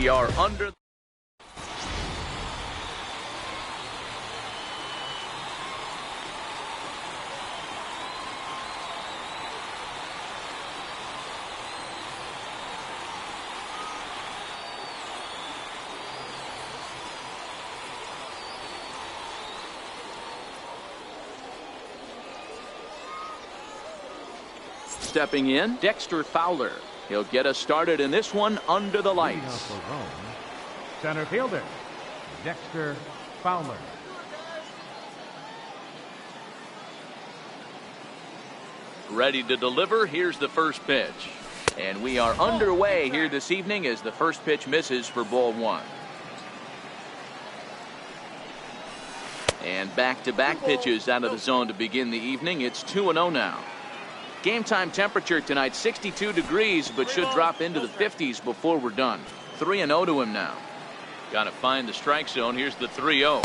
we are under. Stepping in, Dexter Fowler. He'll get us started in this one under the lights. Center fielder, Dexter Fowler. Ready to deliver. Here's the first pitch. And we are underway here this evening as the first pitch misses for ball one. And back-to-back pitches out of the zone to begin the evening. It's 2-0 now. Game time temperature tonight 62 degrees, but should drop into the 50s before we're done. 3-0 to him now. Got to find the strike zone. Here's the 3-0.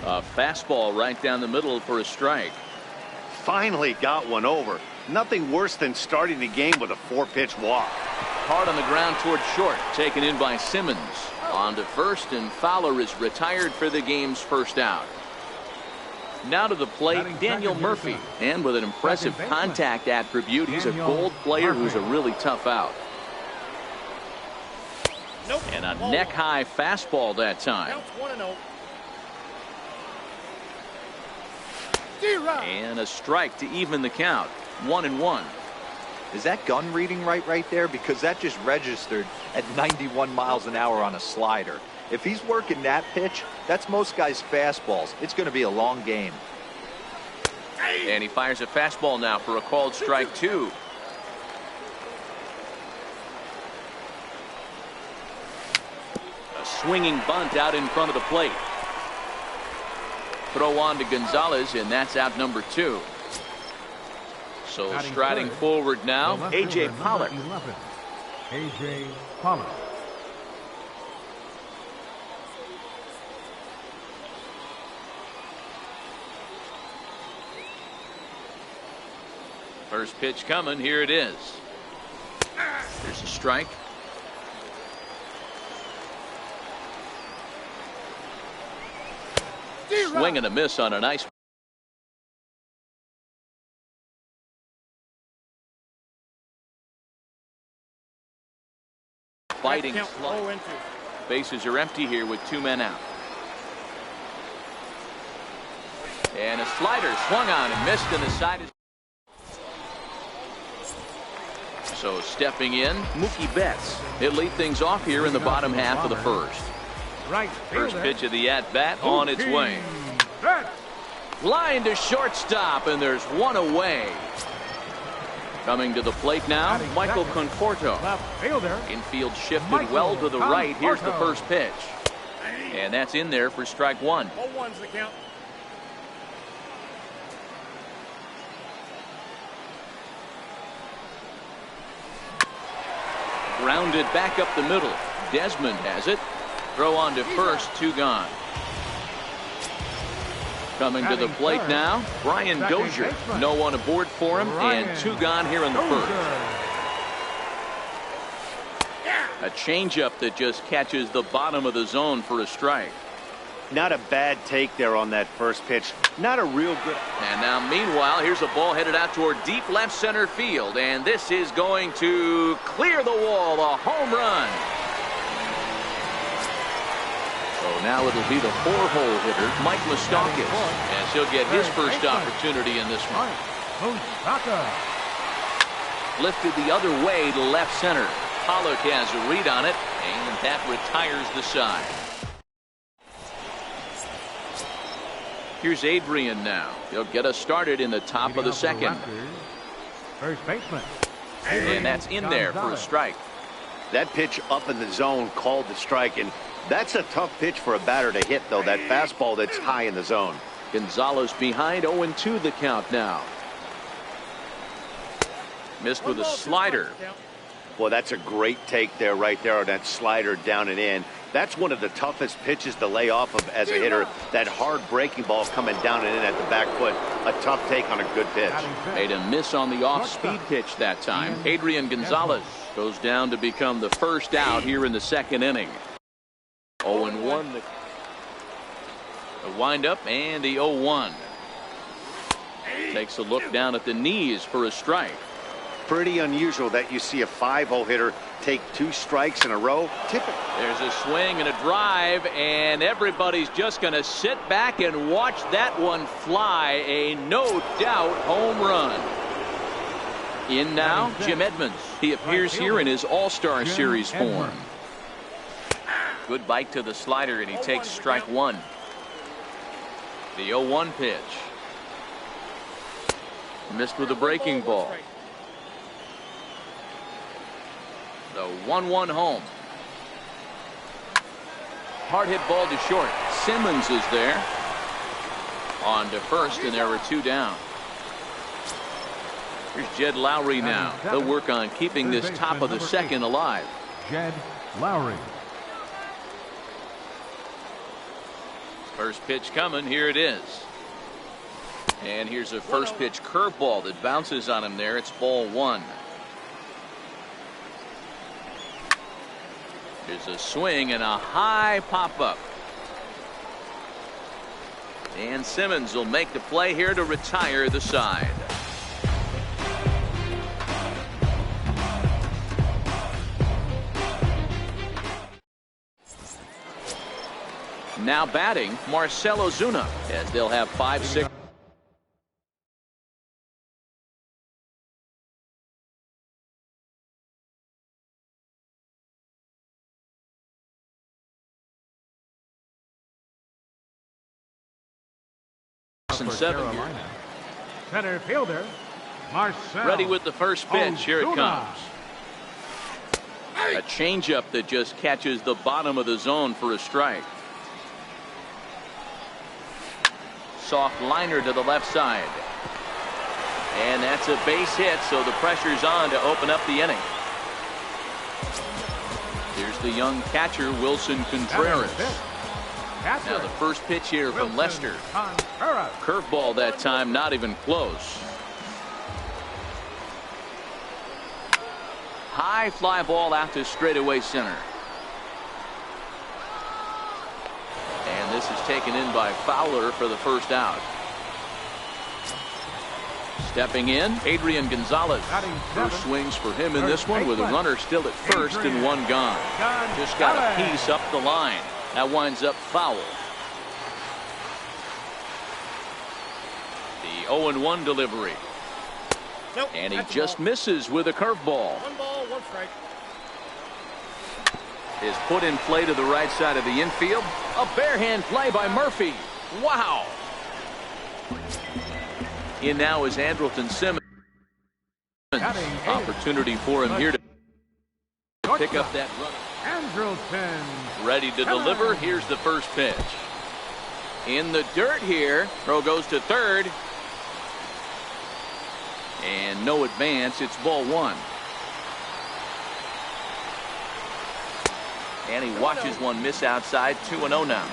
A fastball right down the middle for a strike. Finally got one over. Nothing worse than starting the game with a 4-pitch walk. Hard on the ground toward short, taken in by Simmons. On to first, and Fowler is retired for the game's first out. Now to the plate, Daniel Murphy. And with an impressive contact attribute, he's a gold player who's a really tough out. And a neck-high fastball that time. And a strike to even the count. 1-1. Is that gun reading right there? Because that just registered at 91 miles an hour on a slider. If he's working that pitch, that's most guys' fastballs. It's going to be a long game. And he fires a fastball now for a called strike 2. A swinging bunt out in front of the plate. Throw on to Gonzalez, and that's out number 2. So striding forward now, A.J. Pollock. A.J. Pollock. First pitch coming. Here it is. There's a strike. Swing and a miss on a nice. Fighting slug. Bases are empty here with 2 men out. And a slider swung on and missed, and the side is. So stepping in, Mookie Betts. He'll lead things off here in the bottom half of the first. First pitch of the at-bat on its way. Line to shortstop, and there's one away. Coming to the plate now, Michael Conforto. Infield shifted well to the right. Here's the first pitch. And that's in there for strike 1. 0-1's the count. Grounded back up the middle. Desmond has it. Throw on to first, 2 gone. Coming to the plate now, Brian Dozier. No one aboard for him, and 2 gone here in the first. A changeup that just catches the bottom of the zone for a strike. Not a bad take there on that first pitch. Not a real good. And now meanwhile, here's a ball headed out toward deep left center field, and this is going to clear the wall. A home run. So now it'll be the 4-hole hitter, Mike Moustakas, as he'll get his first opportunity in this one. Lifted the other way to left center. Pollock has a read on it, and that retires the side. Here's Adrian now. He'll get us started in the top of the second. First baseman. And that's in there for a strike. That pitch up in the zone called the strike, and that's a tough pitch for a batter to hit, though, that fastball that's high in the zone. Gonzalez behind, 0-2 the count now. Missed with a slider. Well, that's a great take there, right there on that slider down and in. That's one of the toughest pitches to lay off of as a hitter. That hard breaking ball coming down and in at the back foot. A tough take on a good pitch. Made a miss on the off-speed pitch that time. Adrian Gonzalez goes down to become the first out here in the second inning. 0-1. The windup and the 0-1. Takes a look down at the knees for a strike. Pretty unusual that you see a 5-0 hitter take 2 strikes in a row. There's a swing and a drive, and everybody's just going to sit back and watch that one fly. A no-doubt home run. In now, Jim Edmonds. He appears here in his All-Star Series form. Good bite to the slider, and he takes strike 1. The 0-1 pitch. Missed with a breaking ball. The 1-1 home. Hard hit ball to short. Simmons is there. On to first, and there are 2 down. Here's Jed Lowry now. They'll work on keeping this top of the second alive. Jed Lowry. First pitch coming. Here it is. And here's a first pitch curveball that bounces on him there. It's ball 1. There's a swing and a high pop-up. And Simmons will make the play here to retire the side. Now batting, Marcell Ozuna, as they'll have 5-6. And 7 here. Center fielder, Marcell. Ready with the first pitch. Here it Ozuna. comes. A changeup that just catches the bottom of the zone for a strike. Soft liner to the left side. And that's a base hit, so the pressure's on to open up the inning. Here's the young catcher, Wilson Contreras. Now the first pitch here from Lester. Curveball that time, not even close. High fly ball out to straightaway center. And this is taken in by Fowler for the first out. Stepping in, Adrian Gonzalez. First swings for him in this one with a runner still at first and 1 gone. Just got a piece up the line. That winds up foul. The 0-1 delivery. And he just misses with a curveball. 1 ball, 1 strike. Is put in play to the right side of the infield. A barehand play by Murphy. Wow. In now is Andrelton Simmons. Opportunity for him here to pick up that run. Andrelton. Ready to deliver. Here's the first pitch. In the dirt here. Throw goes to third. And no advance. It's ball 1. And he watches one miss outside. 2-0 now.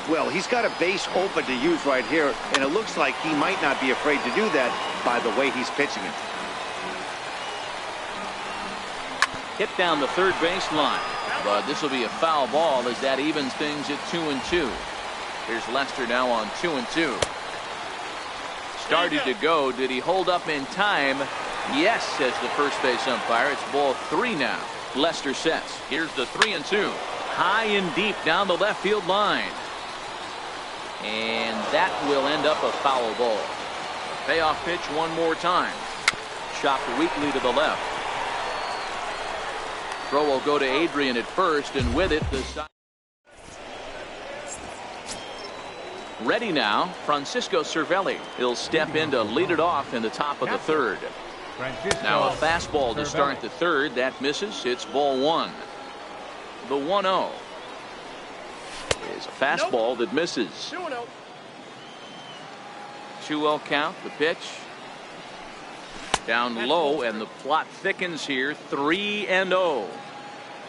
Well, he's got a base open to use right here, and it looks like he might not be afraid to do that by the way he's pitching it. Hit down the third base line. But this will be a foul ball as that evens things at 2-2. Here's Lester now on 2-2. Started to go. Did he hold up in time? Yes, says the first base umpire. It's ball 3 now. Lester sets. Here's the 3-2. High and deep down the left field line. And that will end up a foul ball. Payoff pitch one more time. Chopped weakly to the left. Throw will go to Adrian at first, and with it, the side. Ready now, Francisco Cervelli. He'll step in to lead it off in the top of the third. Now a fastball to start the third. That misses. It's ball 1. The 1-0 is a fastball that misses. 2-0. 2-0 count. The pitch. Down low, and the plot thickens here. 3-0.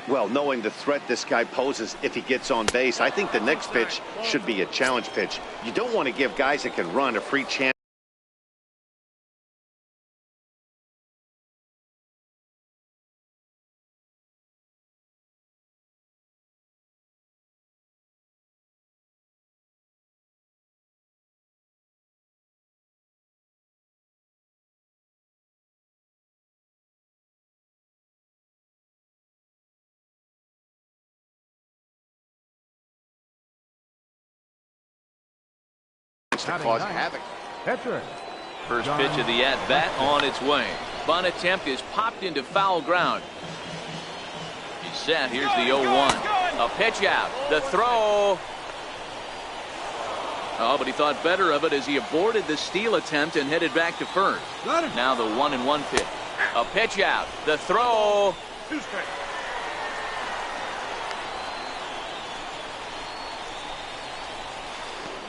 Well, knowing the threat this guy poses if he gets on base, I think the next pitch should be a challenge pitch. You don't want to give guys that can run a free chance. To cause havoc. Pitcher. First pitch of the at-bat on its way. Bunt attempt is popped into foul ground. He's set. Here's the 0-1. A pitch out. The throw. Oh, but he thought better of it as he aborted the steal attempt and headed back to first. Now the 1-1 pitch. A pitch out. The throw.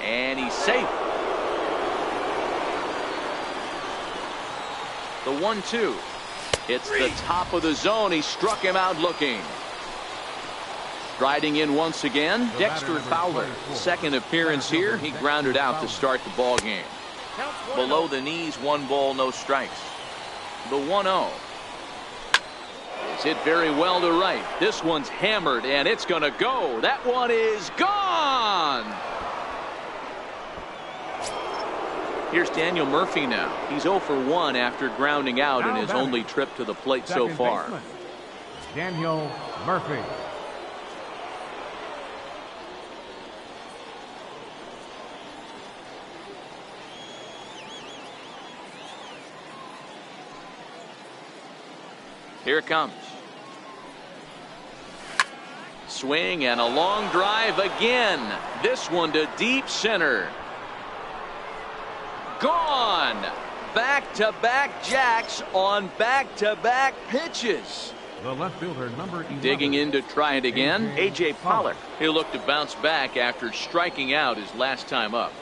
And he's safe. The 1-2. It's the top of the zone. He struck him out looking. Striding in once again, Dexter Fowler. Second appearance here. He grounded out to start the ball game. Below the knees, 1 ball, no strikes. The 1-0. It's hit very well to right. This one's hammered, and it's going to go. That one is gone. Here's Daniel Murphy now. He's 0 for 1 after grounding out in his only trip to the plate so far. Daniel Murphy. Here it comes. Swing and a long drive again. This one to deep center. Gone. Back-to-back jacks on back-to-back pitches. The left fielder, number 11. Digging in to try it again, A.J. Pollock. He'll look to bounce back after striking out his last time up.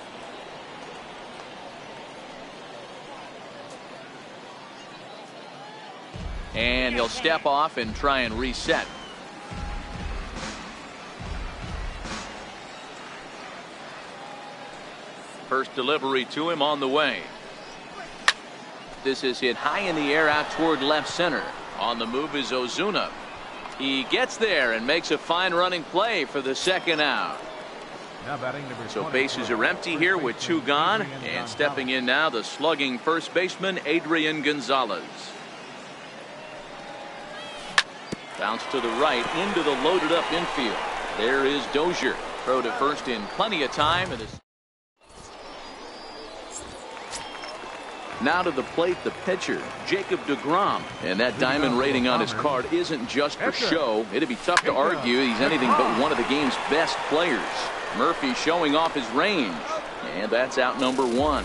And he'll step off and try and reset. First delivery to him on the way. This is hit high in the air out toward left center. On the move is Ozuna. He gets there and makes a fine running play for the second out. So bases are empty here with 2 gone. And stepping in now, the slugging first baseman, Adrian Gonzalez. Bounce to the right into the loaded up infield. There is Dozier. Throw to first in plenty of time. Now to the plate, the pitcher, Jacob deGrom. And that diamond rating on his card isn't just for show. It'd be tough to argue he's anything but one of the game's best players. Murphy showing off his range. And that's out number 1.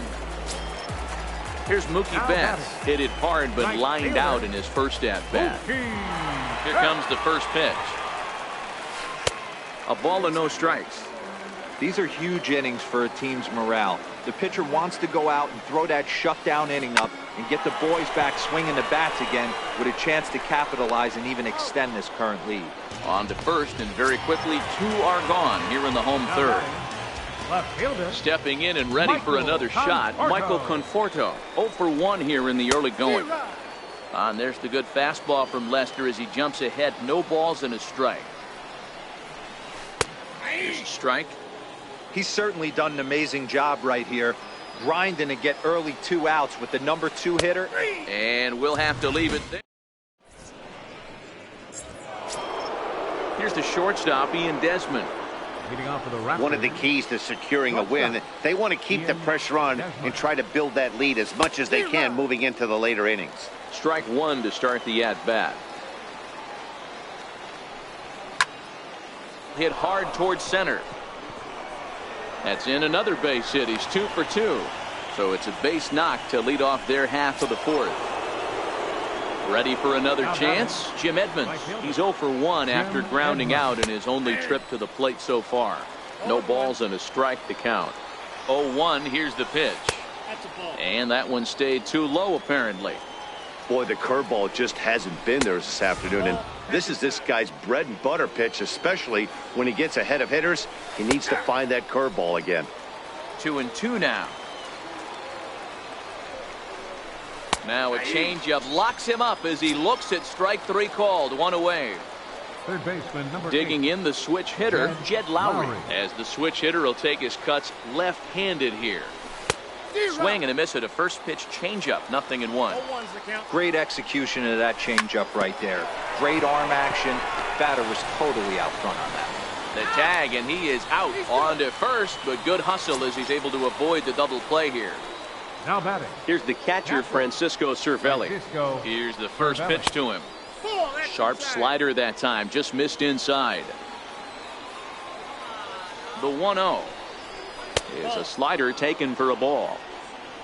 Here's Mookie Betts. Hit it hard but lined out in his first at-bat. Here comes the first pitch. A ball and no strikes. These are huge innings for a team's morale. The pitcher wants to go out and throw that shutdown inning up and get the boys back swinging the bats again with a chance to capitalize and even extend this current lead. On to first, and very quickly 2 are gone here in the home third. Left fielder. Stepping in and ready for another shot, Michael Conforto. 0 for 1 here in the early going. And there's the good fastball from Lester as he jumps ahead. No balls and a strike. Here's a strike. He's certainly done an amazing job right here, grinding to get early 2 outs with the number 2 hitter. And we'll have to leave it there. Here's the shortstop, Ian Desmond. One of the keys to securing a win, they want to keep the pressure on and try to build that lead as much as they can moving into the later innings. Strike 1 to start the at-bat. Hit hard towards center. That's in another base hit. He's 2 for 2. So it's a base knock to lead off their half of the 4th. Ready for another chance? Jim Edmonds. He's 0 for 1 after grounding out in his only trip to the plate so far. No balls and a strike to count. 0-1. Here's the pitch. And that one stayed too low apparently. Boy, the curveball just hasn't been there this afternoon, This is this guy's bread and butter pitch, especially when he gets ahead of hitters. He needs to find that curveball again. 2-2 now. Now a changeup locks him up as he looks at strike 3 called. 1 away. Third baseman, number 8. Digging in the switch hitter, Jed Lowrie. As the switch hitter will take his cuts left-handed here. Swing and a miss at a first pitch changeup. 0-1. Great execution of that changeup right there. Great arm action. Batter was totally out front on that. The tag, and he is out on to first, but good hustle as he's able to avoid the double play here. Now batting. Here's the catcher, Francisco Cervelli. Here's the first pitch to him. Sharp slider that time, just missed inside. The 1-0 is a slider taken for a ball.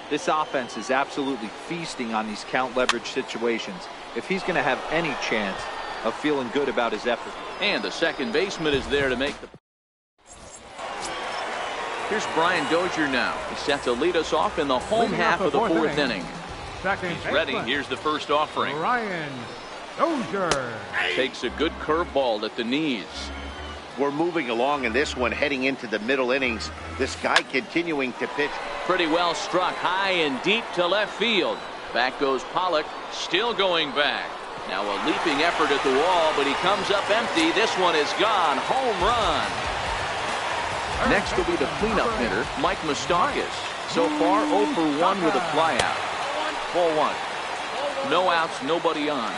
This offense is absolutely feasting on these count leverage situations. If he's going to have any chance of feeling good about his effort. And the second baseman is there to make the. Here's Brian Dozier now. He's set to lead us off in the home half of the fourth inning. He's ready. Here's the first offering. Brian Dozier Takes a good curveball at the knees. We're moving along in this one, heading into the middle innings. This guy continuing to pitch. Pretty well struck high and deep to left field. Back goes Pollock, still going back. Now a leaping effort at the wall, but he comes up empty. This one is gone. Home run. Next will be the cleanup hitter, Mike Moustakas. So far 0 for 1 with a flyout. Ball 1. No outs, nobody on.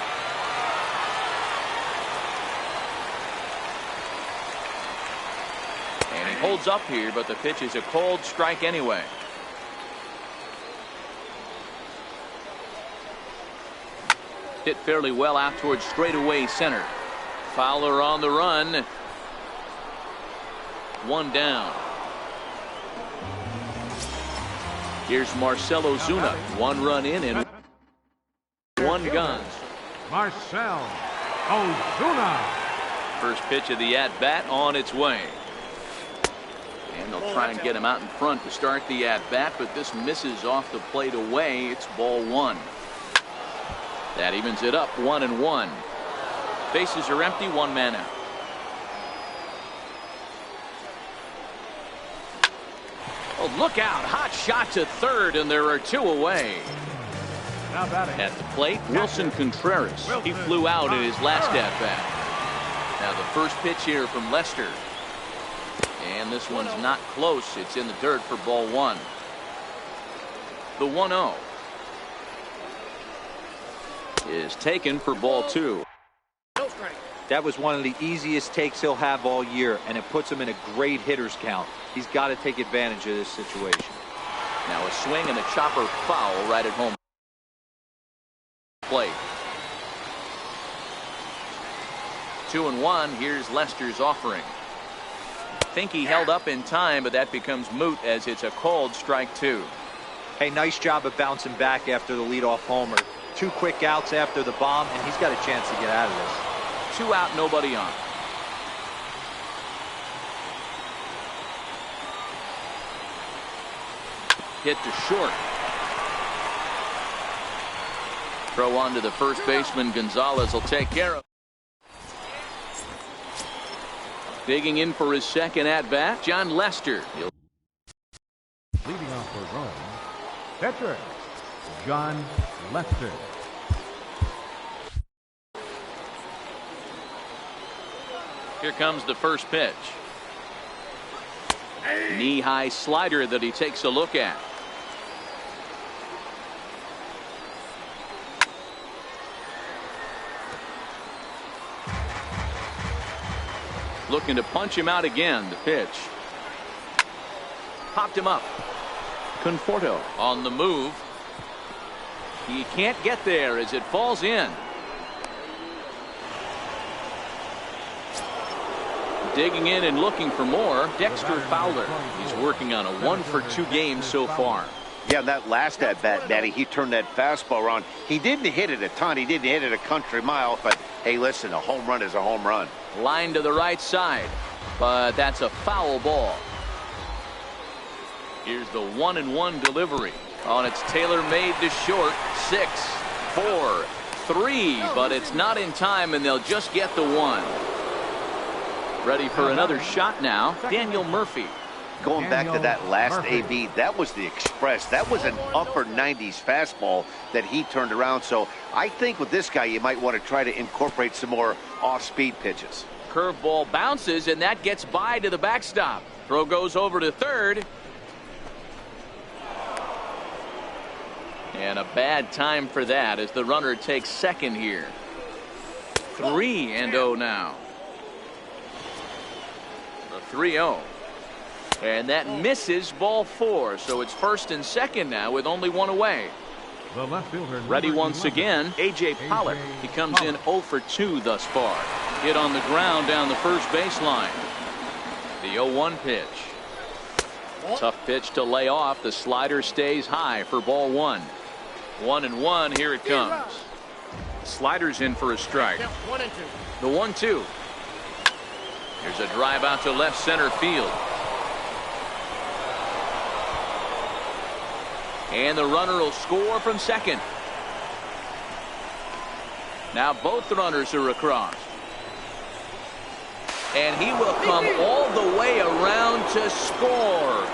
And he holds up here, but the pitch is a cold strike anyway. Hit fairly well out towards straightaway center. Fowler on the run. 1 down. Here's Marcell Ozuna. 1 run in and 1 gone. Marcell Ozuna. First pitch of the at-bat on its way. And they'll try and get him out in front to start the at-bat, but this misses off the plate away. It's ball 1. That evens it up, 1-1. Bases are empty, 1 man out. Oh, look out. Hot shot to third, and there are 2 away. Now batting. At the plate, Wilson Contreras. He flew out in his last at-bat. Now the first pitch here from Lester. And this one's not close. It's in the dirt for ball 1. The 1-0 is taken for ball 2. That was one of the easiest takes he'll have all year, and it puts him in a great hitter's count. He's got to take advantage of this situation. Now a swing and a chopper foul right at home plate. 2-1. Here's Lester's offering. Think he held up in time, but that becomes moot as it's a called strike 2. Hey, nice job of bouncing back after the leadoff homer. 2 quick outs after the bomb, and he's got a chance to get out of this. 2 out, nobody on. Hit to short. Throw on to the first baseman. Gonzalez will take care of. Digging in for his second at-bat, John Lester. Leading off for Rome, catcher John Lester. Here comes the first pitch. Knee-high slider that he takes a look at. Looking to punch him out again. The pitch. Popped him up. Conforto on the move. He can't get there as it falls in. Digging in and looking for more, Dexter Fowler. He's working on a 1-for-2 game so far. Yeah, that last at-bat, Matty, he turned that fastball around. He didn't hit it a ton. He didn't hit it a country mile, but hey, listen, a home run is a home run. Line to the right side, but that's a foul ball. Here's the 1-1 delivery. On its tailor-made to short. 6, 4, 3, but it's not in time, and they'll just get the 1. Ready for another shot now, Daniel Murphy. Going back to that last AB, that was the express. That was an upper 90s fastball that he turned around. So I think with this guy, you might want to try to incorporate some more off-speed pitches. Curveball bounces, and that gets by to the backstop. Throw goes over to third. And a bad time for that as the runner takes second here. 3-0 now. The 3-0. And that misses, ball 4. So it's first and second now with only 1 away. The left fielder, Ready once again, A.J. Pollock. He comes in 0 for 2 thus far. Hit on the ground down the first baseline. The 0-1 pitch. Tough pitch to lay off. The slider stays high for ball 1. 1-1, here it comes. Slider's in for a strike. The 1-2. Here's a drive out to left center field. And the runner will score from second. Now both runners are across. And he will come all the way around to score.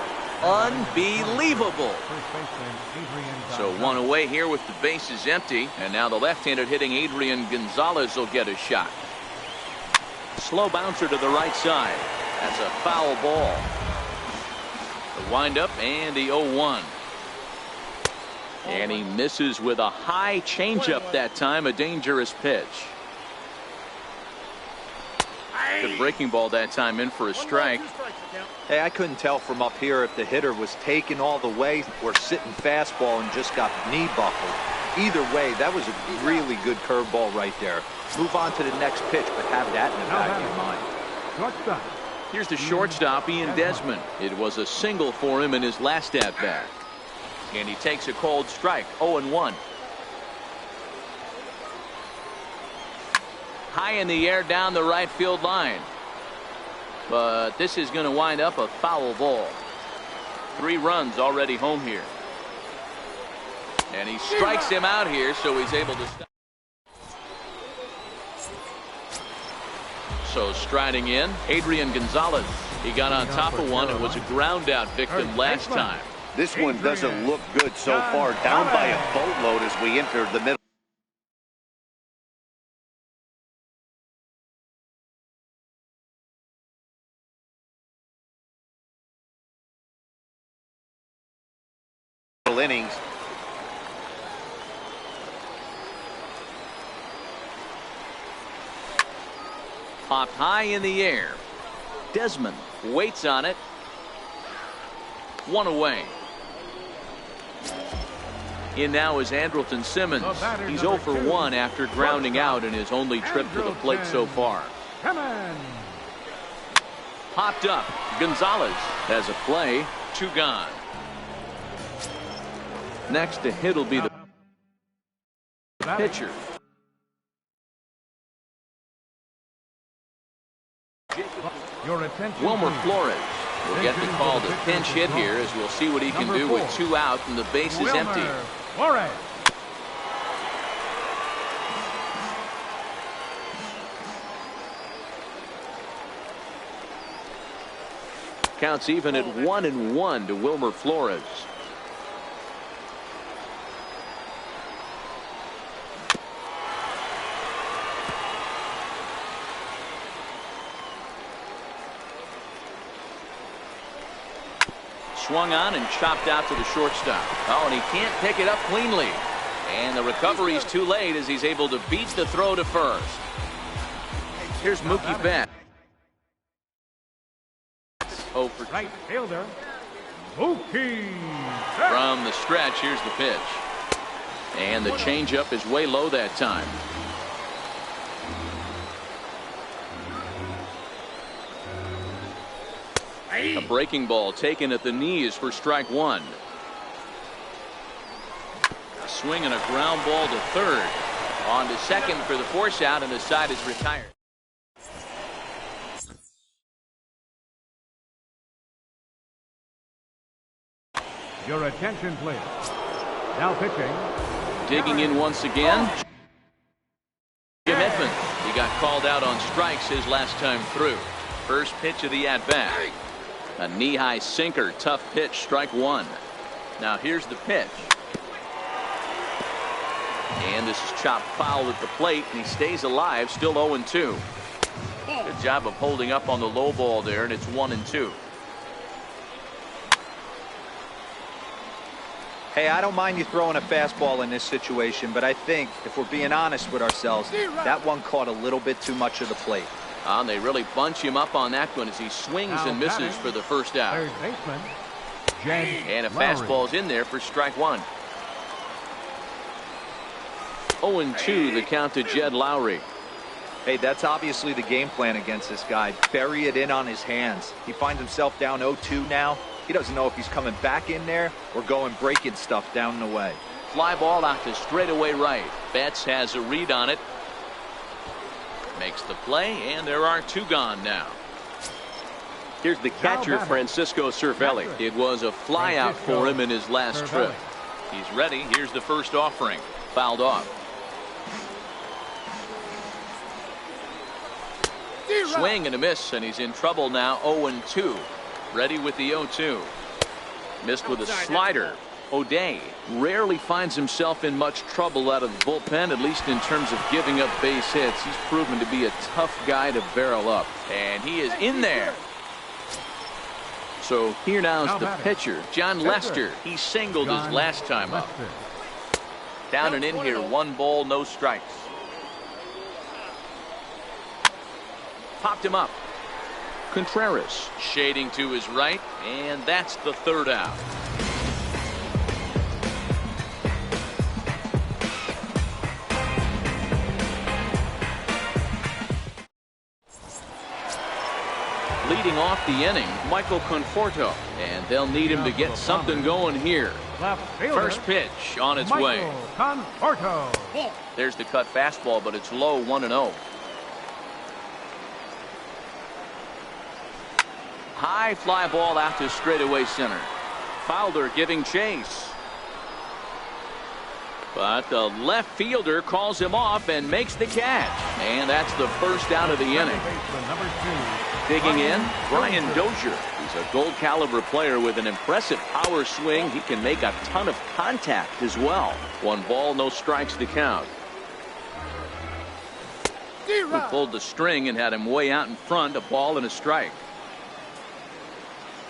Unbelievable. So 1 away here with the bases empty. And now the left-handed hitting Adrian Gonzalez will get a shot. Slow bouncer to the right side. That's a foul ball. The windup and the 0-1. And he misses with a high changeup that time, a dangerous pitch. Good breaking ball that time, in for a strike. Hey, I couldn't tell from up here if the hitter was taken all the way or sitting fastball and just got knee buckled. Either way, that was a really good curveball right there. Move on to the next pitch, but have that in the back of your mind. Shortstop. Here's the shortstop, Ian Desmond. It was a single for him in his last at-bat. And he takes a cold strike, 0-1. High in the air down the right field line. But this is going to wind up a foul ball. 3 runs already home here. And he strikes him out here, so he's able to stop. So striding in, Adrian Gonzalez. He got on top of one. It was a ground out victim last time. This one doesn't look good so far. Down by a boatload as we enter the middle. Innings. Popped high in the air. Desmond waits on it. 1 away. In now is Andrelton Simmons. He's 0 for 1 after grounding out in his only trip to the plate so far. Popped up. Gonzalez has a play. 2 gone. Next to hit will be the pitcher. Wilmer Flores will get the call to pinch hit here, as we'll see what he can do with 2 out and the base is empty. Counts even at 1-1 to Wilmer Flores. Swung on and chopped out to the shortstop. Oh, and he can't pick it up cleanly. And the recovery's too late as he's able to beat the throw to first. Here's Mookie Betts. Oh, for right fielder, Mookie Betts. From the stretch, here's the pitch. And the changeup is way low that time. A breaking ball taken at the knees for strike 1. A swing and a ground ball to third. On to second for the force out, and the side is retired. Your attention, please. Now pitching. Digging in once again. got called out on strikes his last time through. First pitch of the at-bat. A knee-high sinker, tough pitch, strike one. Now here's the pitch. And this is chopped foul at the plate, and he stays alive, still 0-2. Good job of holding up on the low ball there, and it's 1-2. Hey, I don't mind you throwing a fastball in this situation, but I think if we're being honest with ourselves, that one caught a little bit too much of the plate. They really bunch him up on that one as he swings and misses for the first out. Third baseman, Jed And a Lowry. fastball's in there for strike one. 0-2 the count to Jed Lowry. Hey, that's obviously the game plan against this guy. Bury it in on his hands. He finds himself down 0-2 now. He doesn't know if he's coming back in there or going breaking stuff down the way. Fly ball out to straightaway right. Betts has a read on it. Makes the play, and there are two gone now. Here's the catcher, Francisco Cervelli. It was a fly out for him in his last trip. He's ready. Here's the first offering. Fouled off. Swing and a miss, and he's in trouble now. 0-2. Ready with the 0-2. Missed with a slider. O'Day rarely finds himself in much trouble out of the bullpen, at least in terms of giving up base hits. He's proven to be a tough guy to barrel up. And he is in there. So here now is the pitcher, John Lester. He singled his last time up. Down and in here, 1 ball, no strikes. Popped him up. Contreras shading to his right, and that's the third out. Leading off the inning, Michael Conforto, and they'll need him to get something going here. First pitch on its way. Conforto. There's the cut fastball, but it's low, 1-0. High fly ball out to straightaway center. Fowler giving chase. But the left fielder calls him off and makes the catch. And that's the first out of the inning. Digging in, Brian Dozier. He's a gold caliber player with an impressive power swing. He can make a ton of contact as well. 1 ball, no strikes to count. Who pulled the string and had him way out in front, a ball and a strike.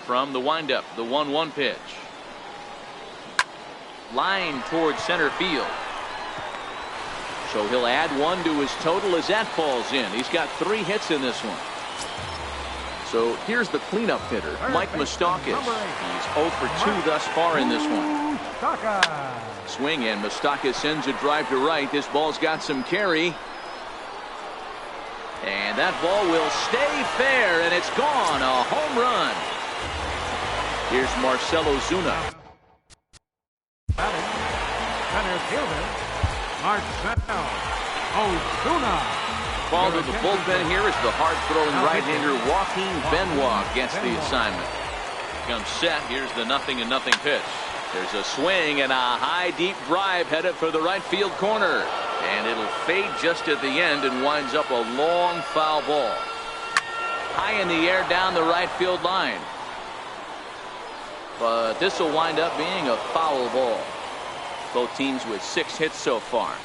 From the windup, the 1-1 pitch. Line towards center field. So he'll add 1 to his total as that falls in. He's got 3 hits in this one. So here's the cleanup hitter, Mike Moustakas. He's 0 for 2 thus far in this one. Swing, and Moustakas sends a drive to right. This ball's got some carry. And that ball will stay fair, and it's gone. A home run. Here's Marcell Ozuna. Center fielder, Marcell Ozuna. Called to the bullpen here as the hard-throwing right-hander Joaquin Benoit gets the assignment. Comes set. Here's the 0-0 pitch. There's a swing and a high, deep drive headed for the right field corner. And it'll fade just at the end and winds up a long foul ball. High in the air down the right field line. But this will wind up being a foul ball. Both teams with 6 hits so far.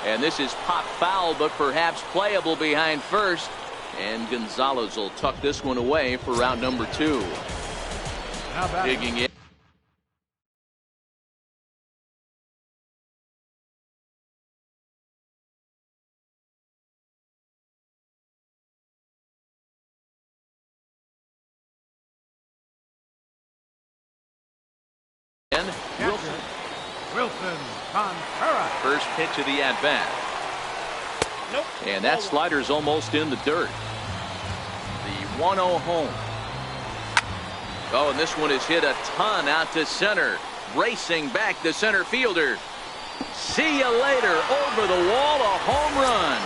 And this is pop foul, but perhaps playable behind first. And Gonzalez will tuck this one away for round number 2. Digging in. Wilson Contreras. First pitch of the at-bat. And that slider's almost in the dirt. The 1-0 home. Oh, and this one is hit a ton out to center. Racing back the center fielder. See you later. Over the wall, a home run.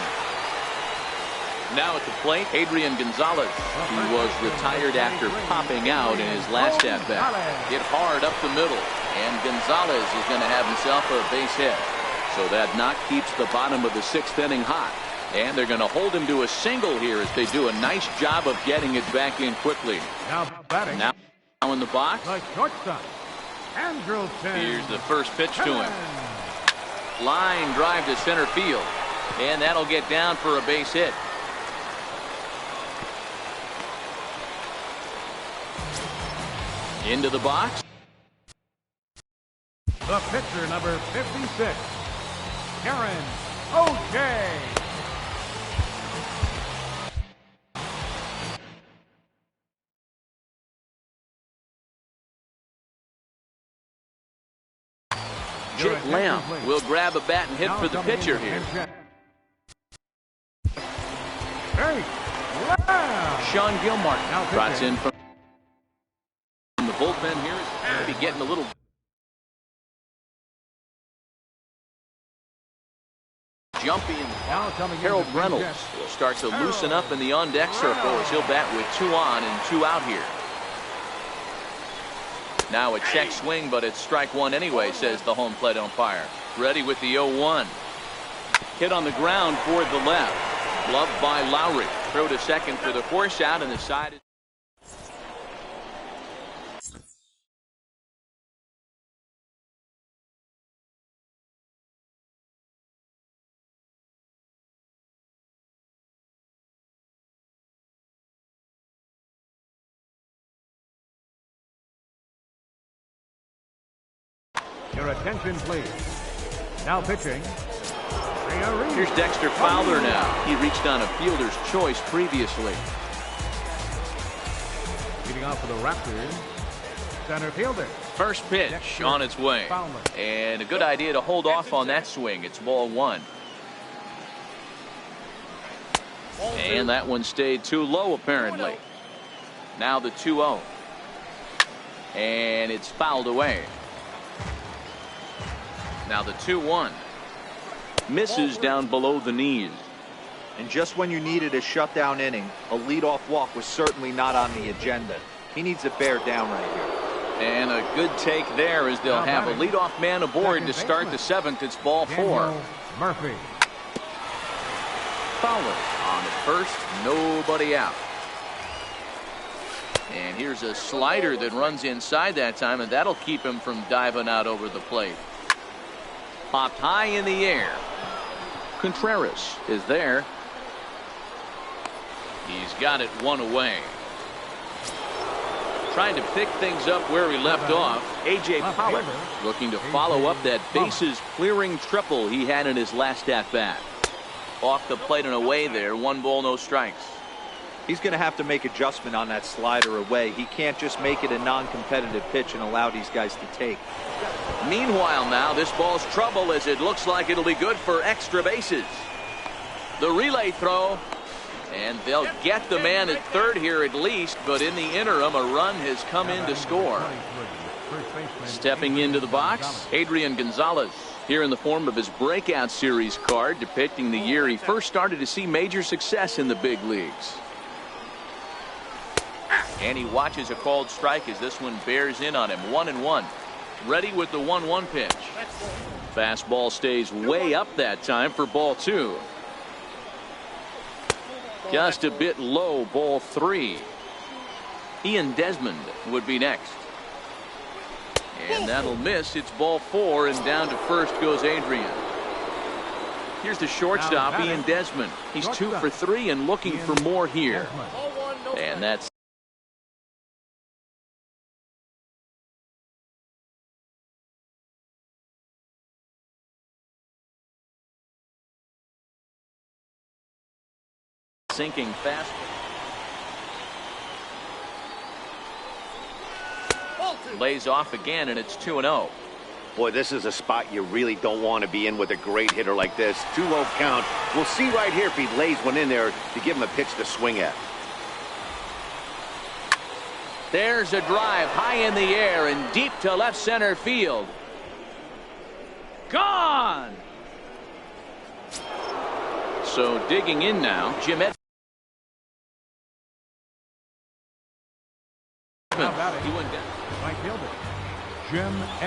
Now at the plate, Adrian Gonzalez. He was retired after popping out in his last at-bat. Hit hard up the middle. And Gonzalez is going to have himself a base hit. So that knock keeps the bottom of the 6th inning hot. And they're going to hold him to a single here as they do a nice job of getting it back in quickly. Now batting. Now in the box. The shortstop, Andrelton. Here's the first pitch to him. Line drive to center field. And that'll get down for a base hit. Into the box. The pitcher, number 56, Aaron O'Shea. Jake Lamb will grab a bat and hit for the pitcher here. Jake Lamb. Sean Gilmartin trots in from the bullpen here. Maybe getting a little jumpy. Harold Reynolds will start to loosen up in the on-deck circle as he'll bat with 2 on and 2 out here. Now a check swing, but it's strike 1 anyway, says the home plate umpire. Ready with the 0-1. Hit on the ground toward the left. Gloved by Lowry. Throw to second for the force out, and the side is Your attention, please. Now pitching. Here's Dexter Fowler now. He reached on a fielder's choice previously. Leading off for the Raptors, center fielder. First pitch Dexter on its way. Fowler. And a good idea to hold off on that swing. It's ball 1. And that one stayed too low apparently. Now the 2-0. And it's fouled away. Now the 2-1. Misses down below the knees. And just when you needed a shutdown inning, a leadoff walk was certainly not on the agenda. He needs to bear down right here. And a good take there as they'll have a leadoff man aboard to start the 7th. It's ball 4. Daniel Murphy. Fowler on at first, nobody out. And here's a slider that runs inside that time, and that'll keep him from diving out over the plate. Popped high in the air. Contreras is there. He's got it 1 away. Trying to pick things up where he left off. A.J. Pollock looking to follow up that bases clearing triple he had in his last at-bat. Off the plate and away there. 1 ball, no strikes. He's going to have to make adjustment on that slider away. He can't just make it a non-competitive pitch and allow these guys to take. Meanwhile now, this ball's trouble as it looks like it'll be good for extra bases. The relay throw. And they'll get the man at third here at least, but in the interim, a run has come in to score. Stepping into the box, Adrian Gonzalez, here in the form of his breakout series card depicting the year he first started to see major success in the big leagues. And he watches a called strike as this one bears in on him. 1-1. Ready with the 1-1 pitch. Fastball stays way up that time for ball 2. Just a bit low, ball 3. Ian Desmond would be next. And that'll miss. It's ball 4, and down to first goes Adrian. Here's the shortstop, Ian Desmond. He's 2 for 3 and looking for more here. And that's sinking fast. Lays off again, and it's 2-0. Boy, this is a spot you really don't want to be in with a great hitter like this. 2-0 count. We'll see right here if he lays one in there to give him a pitch to swing at. There's a drive high in the air and deep to left center field. Gone! So digging in now, Jim Edmonds. He went down.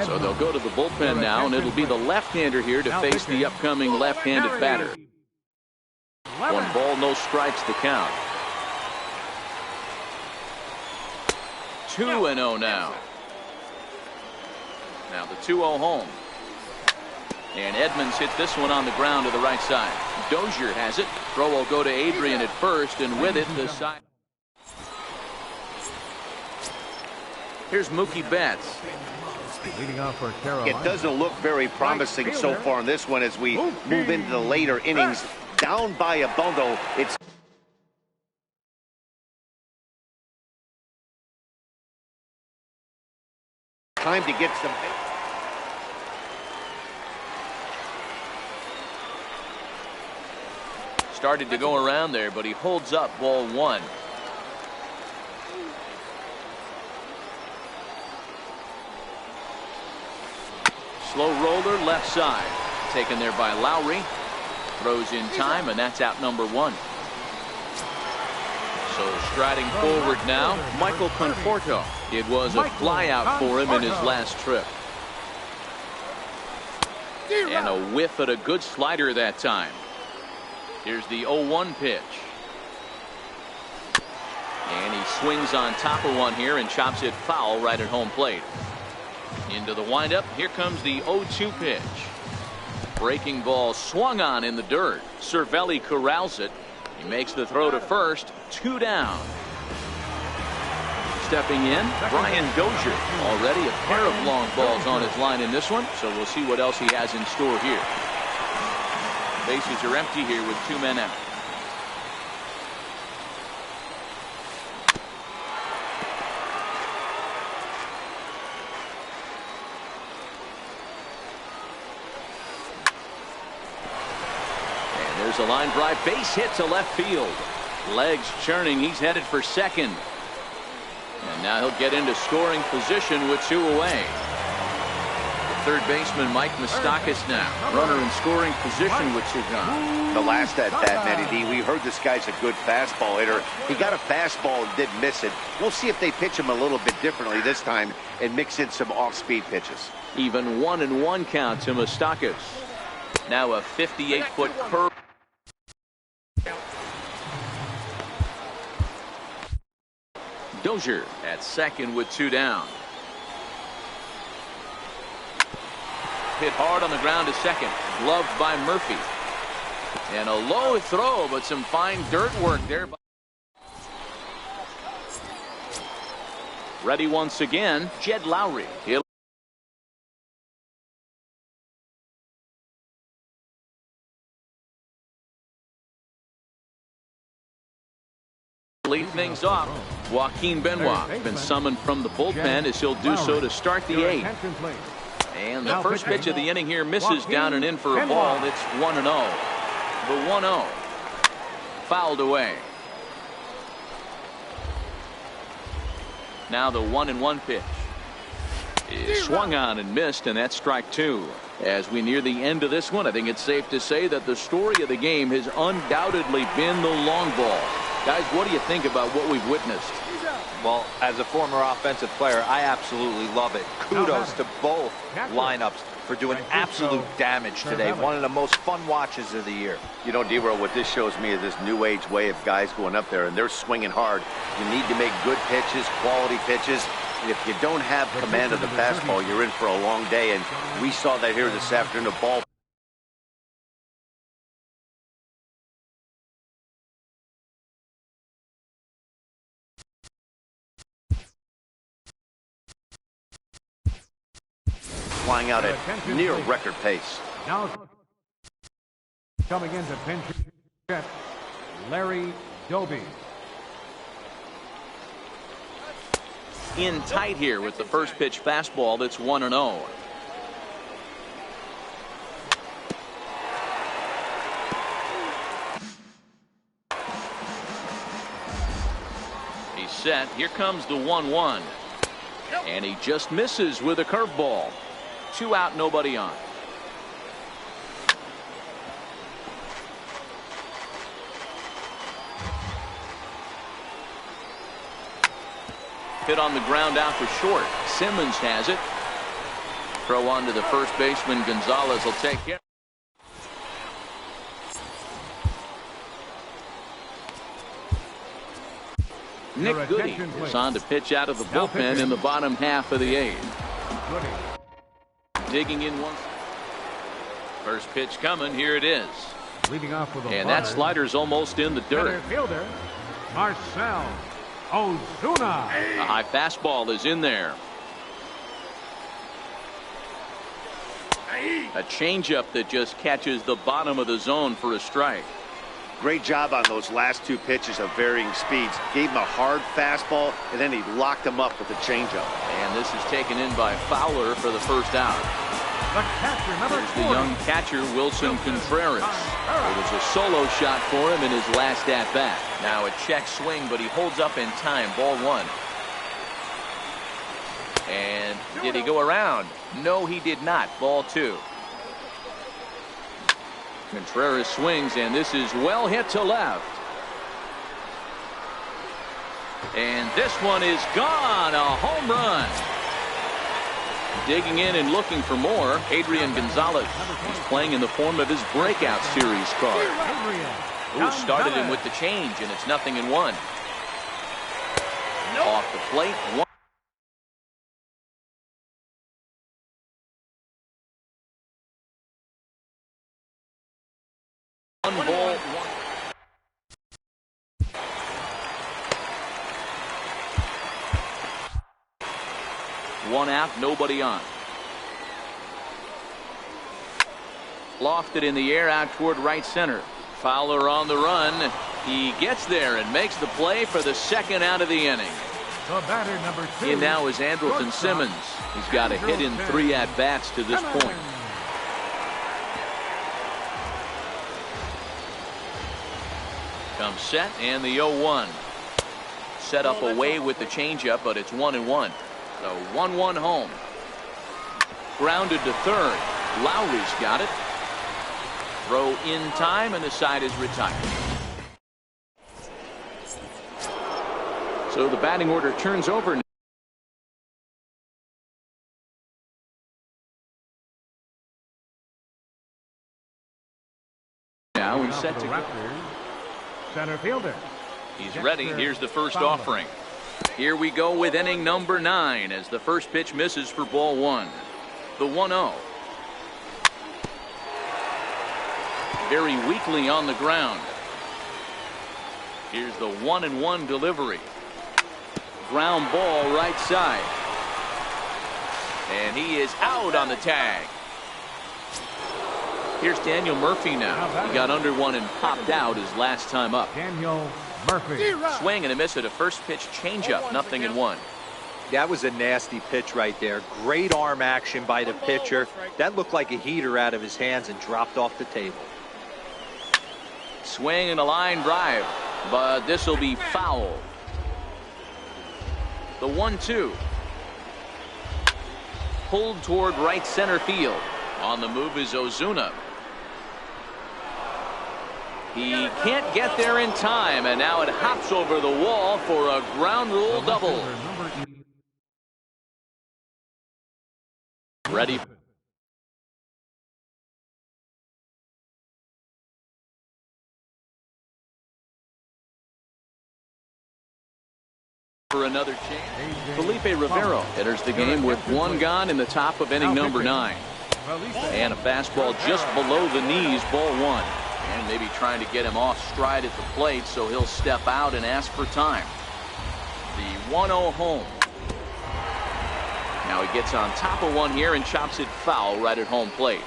So they'll go to the bullpen now, and it'll be the left-hander here to face the upcoming left-handed batter. 1 ball, no strikes to count. 2-0 now. Now the 2-0 home. And Edmonds hits this one on the ground to the right side. Dozier has it. Throw will go to Adrian at first, and with it, the side. Here's Mookie Betts. Leading off for Carolina. It doesn't look very promising so far in this one as we move into the later innings. Down by a bundle. It's time to get some. Started to go around there, but he holds up ball 1. Slow roller left side. Taken there by Lowry. Throws in time, and that's out number 1. So striding forward now, Michael Conforto. It was a flyout for him in his last trip. And a whiff at a good slider that time. Here's the 0-1 pitch. And he swings on top of one here and chops it foul right at home plate. Into the windup. Here comes the 0-2 pitch. Breaking ball swung on in the dirt. Cervelli corrals it. He makes the throw to first. 2 down. Stepping in, Brian Dozier. Already a pair of long balls on his line in this one, so we'll see what else he has in store here. Bases are empty here with 2 men out. And there's a line drive, base hit to left field. Legs churning, he's headed for second. And now he'll get into scoring position with 2 away. Third baseman Mike Moustakas now. Runner in scoring position with 2 gone. The last at bat, Matty D, we heard this guy's a good fastball hitter. He got a fastball and didn't miss it. We'll see if they pitch him a little bit differently this time and mix in some off-speed pitches. Even 1-1 count to Moustakas. Now a 58-foot curve. Dozier at second with 2 down. Hit hard on the ground to second. Gloved by Murphy. And a low throw, but some fine dirt work there. Ready once again, Jed Lowry. He'll lead things off. Joaquin Benoit has been summoned from the bullpen as he'll do so to start the 8th. And the first pitch of the inning here misses down and in for a ball. It's 1-0. The 1-0 fouled away. Now the 1-1 pitch is swung on and missed, and that's strike 2. As we near the end of this one, I think it's safe to say that the story of the game has undoubtedly been the long ball. Guys, what do you think about what we've witnessed? Well, as a former offensive player, I absolutely love it. Kudos to both lineups for doing absolute damage today. One of the most fun watches of the year. You know, D-Roll, what this shows me is this new age way of guys going up there, and they're swinging hard. You need to make good pitches, quality pitches. And if you don't have command of the fastball, you're in for a long day, and we saw that here this afternoon. The ball flying out at near record pace. Now coming into pinch hit, Larry Doby. In tight here with the first pitch fastball. That's 1-0. He's set. Here comes the 1-1. And he just misses with a curveball. 2 out, nobody on. Hit on the ground out for short. Simmons has it. Throw on to the first baseman. Gonzalez will take it. Nick Your Goody attention, is please. on to pitch out of the Now bullpen pitching. in the bottom half of the eighth. Goody. Digging in once. First pitch coming. Here it is. Leading off with a And that butter. slider's almost in the Center dirt. fielder, Marcell Ozuna. A high fastball is in there. A changeup that just catches the bottom of the zone for a strike. Great job on those last two pitches of varying speeds. Gave him a hard fastball, and then he locked him up with a changeup. And this is taken in by Fowler for the first out. The catcher, number Here's the 40. young catcher, Wilson Contreras. It was a solo shot for him in his last at-bat. Now a check swing, but he holds up in time. Ball one. And did he go around? No, he did not. Ball two. Contreras swings, and this is well hit to left. And this one is gone. A home run. Digging in and looking for more, Adrian Gonzalez. He's playing in the form of his breakout series card. Adrian Who started him Gonzalez. with the change, and it's 0-1. Off the plate. One ball, one. One out, nobody on. Lofted in the air out toward right center. Fowler on the run. He gets there and makes the play for the second out of the inning. The batter, number 2. In now is Andrelton Simmons. He's got a hit in 3 at-bats to this point. Comes set and the 0-1. Set up away with the changeup, but it's 1-1. So 1-1 home. Grounded to third. Lowry's got it. Throw in time, and the side is retired. So the batting order turns over. Now and set to go. Center fielder. He's ready. Here's the first offering. Here we go with inning number 9 as the first pitch misses for ball 1. The 1-0. Very weakly on the ground. Here's the 1-1 delivery. Ground ball right side. And he is out on the tag. Here's Daniel Murphy now. He got under one and popped out his last time up. Daniel Murphy. Swing and a miss at a first pitch changeup. 0-1. That was a nasty pitch right there. Great arm action by the pitcher. That looked like a heater out of his hands and dropped off the table. Swing and a line drive, but this will be foul. The 1-2. Pulled toward right center field. On the move is Ozuna. He can't get there in time, and now it hops over the wall for a ground rule double. Ready for another chance. Felipe Rivero enters the game with 1 gone in the top of inning number 9. And a fastball just below the knees, ball 1. And maybe trying to get him off stride at the plate, so he'll step out and ask for time. The 1-0 home. Now he gets on top of one here and chops it foul right at home plate.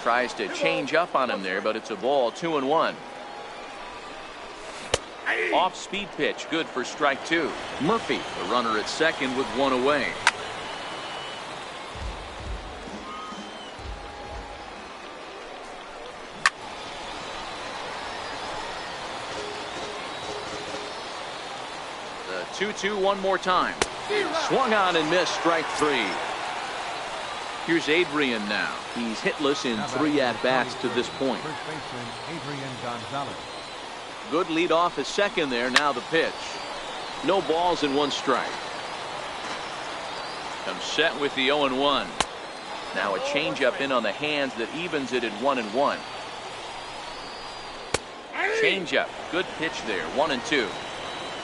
Tries to change up on him there, but it's a ball. 2-1. Off speed pitch, good for strike 2. Murphy, the runner at second with 1 away. The 2-2 one more time. Swung on and missed, strike 3. Here's Adrian now. He's hitless in 3 at-bats to this point. First baseman Adrian Gonzalez. Good lead off at second there. Now the pitch. No balls and 1 strike. Comes set with the 0-1. Now a changeup in on the hands that evens it at 1-1. Changeup. Good pitch there. 1-2.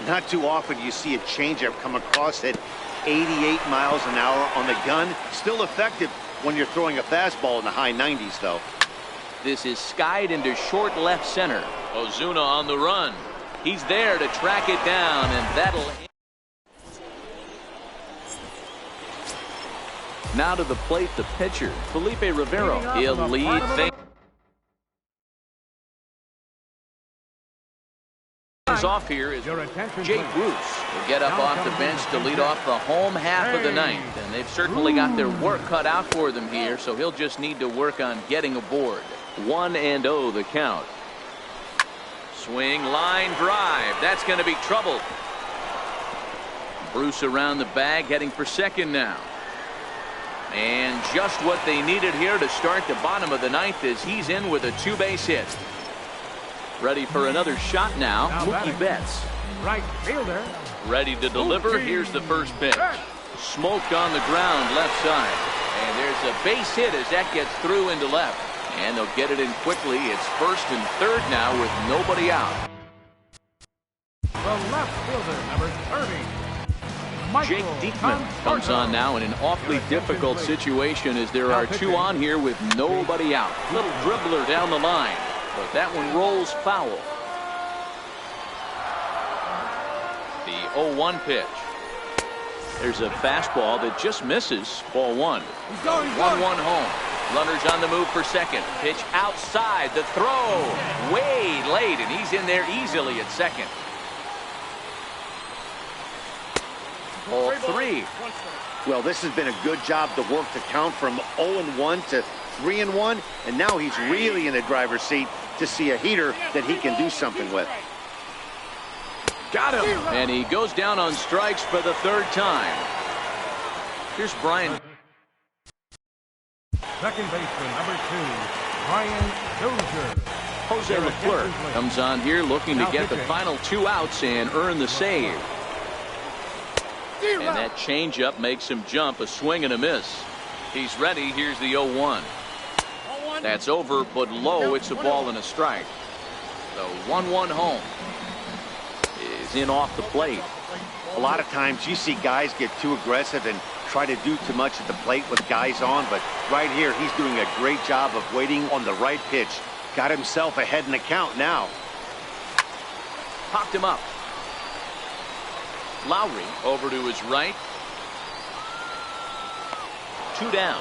Not too often you see a changeup come across at 88 miles an hour on the gun. Still effective when you're throwing a fastball in the high 90s, though. This is skied into short left center. Ozuna on the run. He's there to track it down, and that'll... Now to the plate, the pitcher, Felipe Rivero. He'll lead things off here is Jay Bruce will get up off the bench to lead off the home half of the ninth. And they've certainly got their work cut out for them here, so he'll just need to work on getting aboard. 1-0 the count. Swing, line drive. That's going to be trouble. Bruce around the bag, heading for second now. And just what they needed here to start the bottom of the ninth as he's in with a two-base hit. Ready for another shot now, Mookie Betts. Right fielder. Ready to deliver. Here's the first pitch. Smoked on the ground left side. And there's a base hit as that gets through into left. And they'll get it in quickly. It's first and third now with nobody out. The left fielder, number 30. Jake Diekman comes on now in an awfully difficult situation as there are two on here with nobody out. Little dribbler down the line, but that one rolls foul. The 0-1 pitch. There's a fastball that just misses. Ball one. 1-1 home. Runners on the move for second. Pitch outside. The throw way late, and he's in there easily at second. Ball three. Well, this has been a good job to work the count from 0-1 to 3-1, and now he's really in the driver's seat to see a heater that he can do something with. Got him. And he goes down on strikes for the third time. Here's Brian. Second baseman, number 2, Brian Dozier. Jose Leclerc comes on here looking to get the final two outs and earn the save. And that changeup makes him jump. A swing and a miss. He's ready. Here's the 0-1. That's over, but low. It's a ball and a strike. The 1-1 home is in off the plate. A lot of times you see guys get too aggressive and try to do too much at the plate with guys on, but right here he's doing a great job of waiting on the right pitch. Got himself ahead in the count now. Popped him up. Lowry over to his right. 2 down.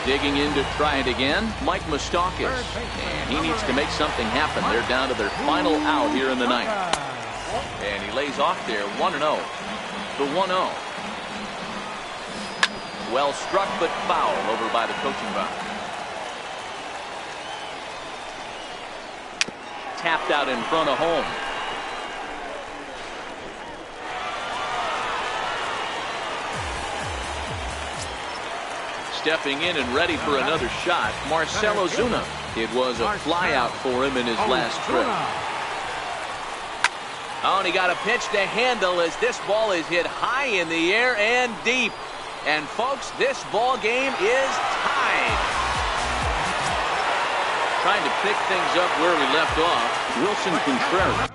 Digging in to try it again, Mike Moustakas. And he needs to make something happen. They're down to their final out here in the ninth. And he lays off there, 1-0. The 1-0. Well struck, but foul over by the coaching box. Tapped out in front of home. Stepping in and ready for another shot, Marcell Ozuna. It was a flyout for him in his last trip. Oh, and he got a pitch to handle as this ball is hit high in the air and deep. And folks, this ball game is tied. Trying to pick things up where we left off, Wilson Contreras.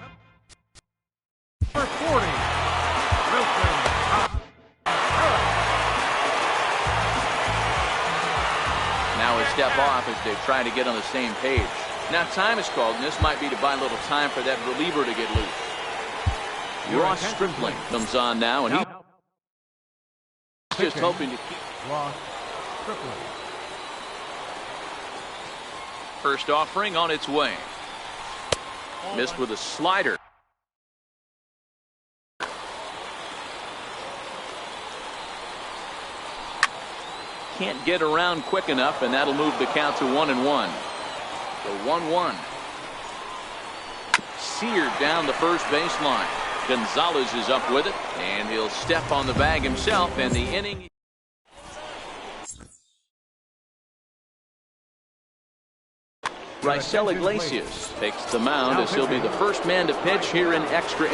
Number 40, Wilson. Now a step off as they try to get on the same page. Now time is called, and this might be to buy a little time for that reliever to get loose. Ross Stripling comes on now, and he's just hoping to keep. Ross Stripling. First offering on its way. Missed with a slider. Can't get around quick enough, and that'll move the count to 1-1. The 1-1. Seared down the first baseline. Gonzalez is up with it, and he'll step on the bag himself, and the inning. Raisel Iglesias takes the mound as he'll be the first man to pitch here in extra.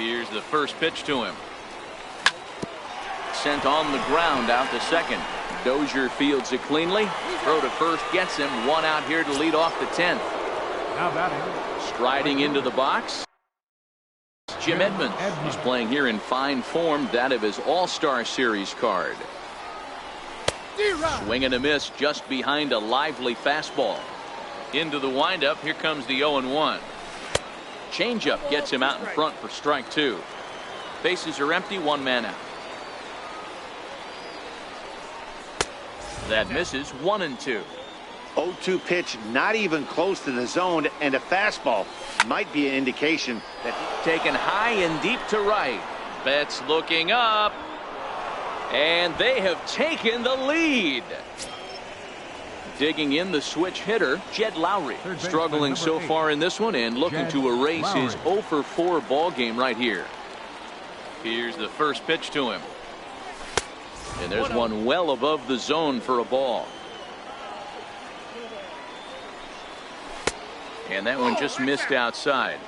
Here's the first pitch to him. Sent on the ground out to second. Dozier fields it cleanly. Throw to first gets him. One out here to lead off the 10th. Now batting. Striding into the box, Jim Edmonds. He's playing here in fine form, that of his All-Star Series card. Swing and a miss just behind a lively fastball. Into the windup. Here comes the 0-1. Changeup gets him out in front for strike two. Bases are empty, one man out. That misses, 1-2. 0-2 pitch, not even close to the zone, and a fastball might be an indication that taken high and deep to right. Betts looking up, and they have taken the lead. Digging in the switch hitter, Jed Lowry, struggling so far in this one and looking to erase his 0-for-4 ball game right here. Here's the first pitch to him, and there's one well above the zone for a ball. And that one just missed outside.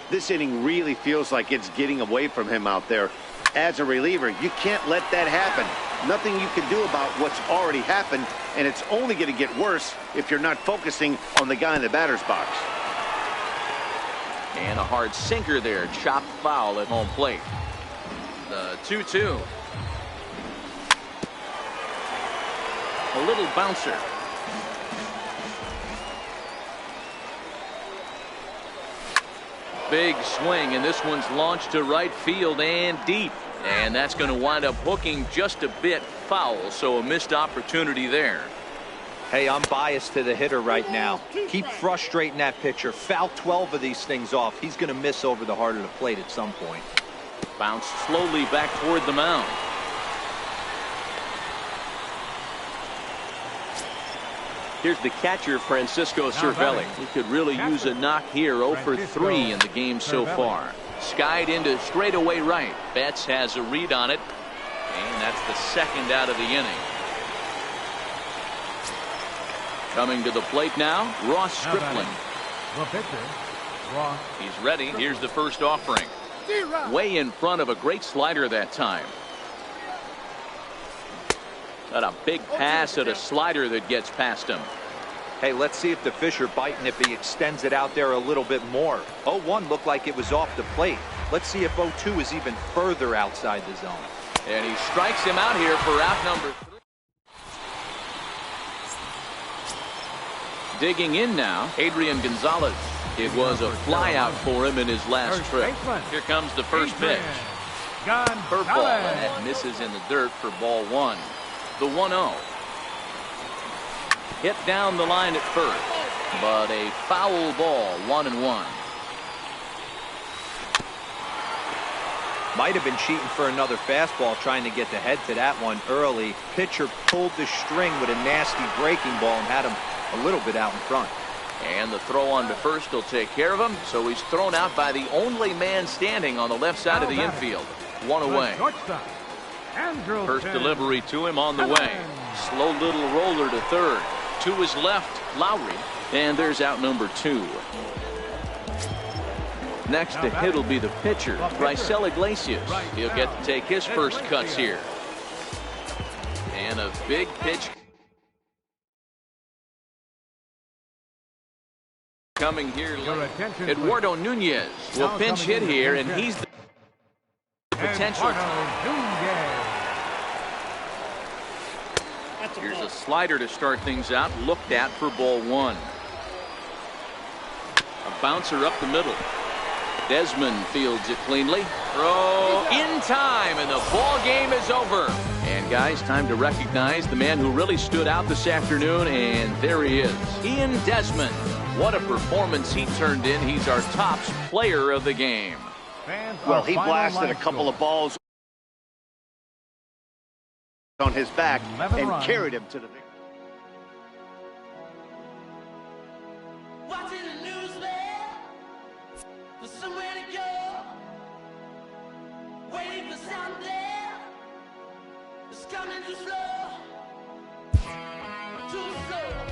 this inning really feels like it's getting away from him out there. As a reliever, you can't let that happen. Nothing you can do about what's already happened, and it's only going to get worse if you're not focusing on the guy in the batter's box. And a hard sinker there, chopped foul at home plate. The 2-2. A little bouncer. Big swing, and this one's launched to right field and deep. And that's going to wind up hooking just a bit foul, so a missed opportunity there. Hey, I'm biased to the hitter right now. Keep frustrating that pitcher. Foul 12 of these things off. He's going to miss over the heart of the plate at some point. Bounce slowly back toward the mound. Here's the catcher, Francisco Cervelli. He could really use a knock here. 0 for 3 in the game so far. Skied into straightaway right. Betts has a read on it, and that's the second out of the inning. Coming to the plate now, Ross Stripling. The pitcher, Ross. He's ready. Here's the first offering. Way in front of a great slider that time. Got a big pass at a slider that gets past him. Hey, let's see if the fish are biting if he extends it out there a little bit more. 0-1 looked like it was off the plate. Let's see if 0-2 is even further outside the zone. And he strikes him out here for out number 3. Digging in now, Adrian Gonzalez. It was a flyout for him in his last trip. Here comes the first pitch. Curveball, and that misses in the dirt for ball one. The 1-0. Hit down the line at first, but a foul ball, 1-1. Might have been cheating for another fastball, trying to get the head to that one early. Pitcher pulled the string with a nasty breaking ball and had him a little bit out in front. And the throw on to first will take care of him, so he's thrown out by the only man standing on the left side of the infield. One away. First delivery to him on the way. Slow little roller to third. To his left, Lowry. And there's out number 2. Next to hit will be the pitcher, Raisel Iglesias. He'll get to take his first cuts here. And a big pitch coming here late. Eduardo Nunez will pinch hit here, and he's the potential. Here's a slider to start things out, looked at for ball one. A bouncer up the middle. Desmond fields it cleanly. Throw in time, and the ball game is over. And guys, time to recognize the man who really stood out this afternoon, and there he is, Ian Desmond. What a performance he turned in. He's our top player of the game. Well, he blasted a couple of balls on his back and carried him to the victory. Watching the news there, there's somewhere to go. Waiting for something, it's coming too slow, too slow.